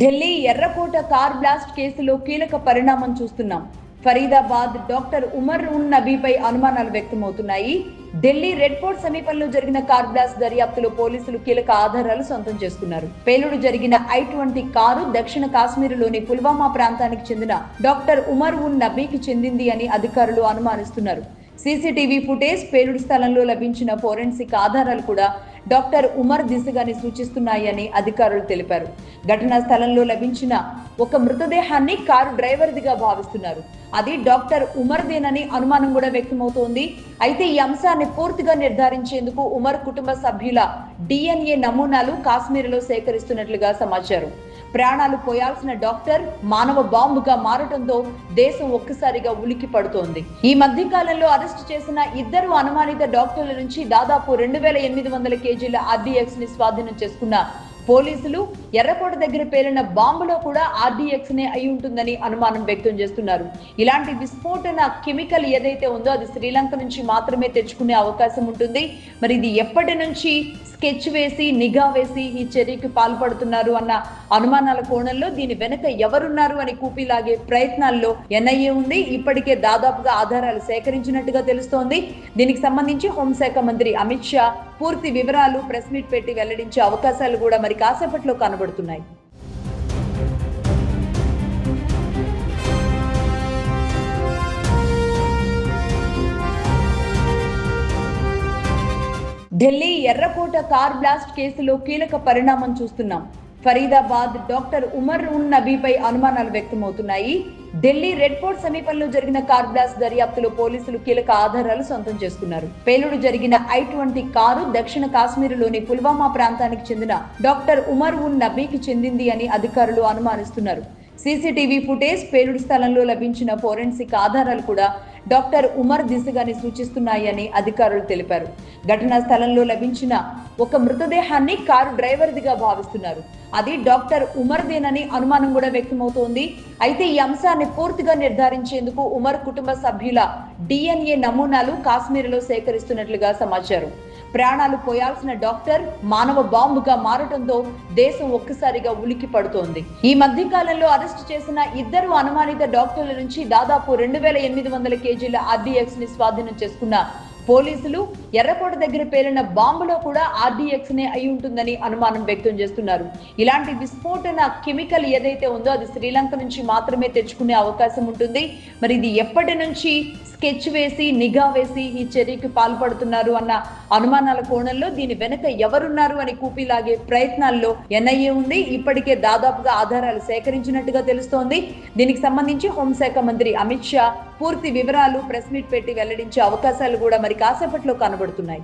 ఢిల్లీ ఎర్రకోట car blast కేసులో కీలక పరిణామం చూస్తున్నాం. ఫరీదాబాద్ డాక్టర్ ఉమర్ ఉన్ నబీపై అనుమానాలు వ్యక్తమవుతున్నాయి. ఢిల్లీ రెడ్ ఫోర్ట్ సమీపంలో జరిగిన కార్ బ్లాస్ట్ దర్యాప్తులో పోలీసులు కీలక ఆధారాలు సొంతం చేసుకున్నారు. పేలుడు జరిగిన I-20 కారు దక్షిణ కాశ్మీర్లోని పుల్వామా ప్రాంతానికి చెందిన డాక్టర్ ఉమర్ ఉన్ నబీకి చెందింది అని అధికారులు అనుమానిస్తున్నారు. సీసీటీవీ ఫుటేజ్, పేలుడు స్థలంలో లభించిన ఫోరెన్సిక్ ఆధారాలు కూడా డాక్టర్ ఉమర్ దిశగాని సూచిస్తున్నాయని అధికారులు తెలిపారు. ఘటనా స్థలంలో లభించిన ఒక మృతదేహాన్ని కారు డ్రైవర్దిగా భావిస్తున్నారు. అది డాక్టర్ ఉమర్దేనని అనుమానం కూడా వ్యక్తమవుతోంది. అయితే ఈ అంశాన్ని పూర్తిగా నిర్ధారించేందుకు ఉమర్ కుటుంబ సభ్యుల DNA నమూనాలు కాశ్మీర్లో సేకరిస్తున్నట్లుగా సమాచారం. ప్రాణాలు పోయాల్సిన డాక్టర్ మానవ బాంబుగా మారటంతో దేశం ఒక్కసారిగా ఉలికి పడుతోంది. ఈ మధ్య కాలంలో అరెస్టు చేసిన ఇద్దరు అనుమానిత డాక్టర్ల నుంచి దాదాపు 2800 కేజీల RDX ని స్వాధీనం చేసుకున్న పోలీసులు ఎర్రకోట దగ్గర పేలిన బాంబులో కూడా RDX నే అయి ఉంటుందని అనుమానం వ్యక్తం చేస్తున్నారు. ఇలాంటి విస్ఫోటన కెమికల్ ఏదైతే ఉందో అది శ్రీలంక నుంచి మాత్రమే తెచ్చుకునే అవకాశం ఉంటుంది. మరి ఇది ఎప్పటి నుంచి స్కెచ్ వేసి నిఘా వేసి ఈ చర్యకు పాల్పడుతున్నారు అన్న అనుమానాల కోణంలో దీని వెనుక ఎవరున్నారు అని కూపిలాగే ప్రయత్నాల్లో NIA ఉంది. ఇప్పటికే దాదాపుగా ఆధారాలు సేకరించినట్టుగా తెలుస్తోంది. దీనికి సంబంధించి హోంశాఖ మంత్రి అమిత్ షా పూర్తి వివరాలు ప్రెస్ మీట్ పెట్టి వెల్లడించే అవకాశాలు కూడా మరి కాసేపట్లో కనబడుతున్నాయి. ఢిల్లీ ఎర్రకోట కార్ బ్లాస్ట్ కేసులో కీలక పరిణామం చూస్తున్నాం. ఫరీదాబాద్ డాక్టర్ ఉమర్ ఉన్ నబీపై అనుమానాలు వ్యక్తమవుతున్నాయి. ఢిల్లీ రెడ్ ఫోర్ట్ సమీపంలో జరిగిన కార్ బ్లాస్ట్ దర్యాప్తులో పోలీసులు కీలక ఆధారాలు సొంతం చేసుకున్నారు. పేలుడు జరిగిన I-20 కారు దక్షిణ కాశ్మీర్లోని పుల్వామా ప్రాంతానికి చెందిన డాక్టర్ ఉమర్ ఉన్ నబీకి చెందింది అని అధికారులు అనుమానిస్తున్నారు. సీసీటీవీ ఫుటేజ్, పేలుడు స్థలంలో లభించిన ఫోరెన్సిక్ ఆధారాలు కూడా డాక్టర్ ఉమర్ దిశగాని సూచిస్తున్నాయని అధికారులు తెలిపారు. ఘటనా స్థలంలో లభించిన ఒక మృతదేహాన్ని కారు డ్రైవర్దిగా భావిస్తున్నారు. అది డాక్టర్ ఉమర్దేనని అనుమానం కూడా వ్యక్తమవుతోంది. అయితే ఈ అంశాన్ని పూర్తిగా నిర్ధారించేందుకు ఉమర్ కుటుంబ సభ్యుల DNA నమూనాలు కాశ్మీర్లో సేకరిస్తున్నట్లుగా సమాచారం. ప్రాణాలు పోయాల్సిన డాక్టర్ మానవ బాంబుగా మారటంతో దేశం ఒక్కసారిగా ఉలికి పడుతోంది. ఈ మధ్య కాలంలో అరెస్టు చేసిన ఇద్దరు అనుమానిత డాక్టర్ల నుంచి దాదాపు 2800 కేజీల RDX ని స్వాధీనం చేసుకున్న పోలీసులు ఎర్రకోట దగ్గర పేలిన బాంబులో కూడా RDX నే అయి ఉంటుందని అనుమానం వ్యక్తం చేస్తున్నారు. ఇలాంటి విస్ఫోటన కెమికల్ ఏదైతే ఉందో అది శ్రీలంక నుంచి మాత్రమే తెచ్చుకునే అవకాశం ఉంటుంది. మరి ఇది ఎప్పటి నుంచి స్కెచ్ వేసి నిఘా వేసి ఈ చర్యకు పాల్పడుతున్నారు అన్న అనుమానాల కోణంలో దీని వెనుక ఎవరున్నారు అని కూపిలాగే ప్రయత్నాల్లో NIA ఉంది. ఇప్పటికే దాదాపుగా ఆధారాలు సేకరించినట్టుగా తెలుస్తోంది. దీనికి సంబంధించి హోంశాఖ మంత్రి అమిత్ షా పూర్తి వివరాలు ప్రెస్ మీట్ పెట్టి వెల్లడించే అవకాశాలు కూడా మరి కాసేపట్లో కనబడుతున్నాయి.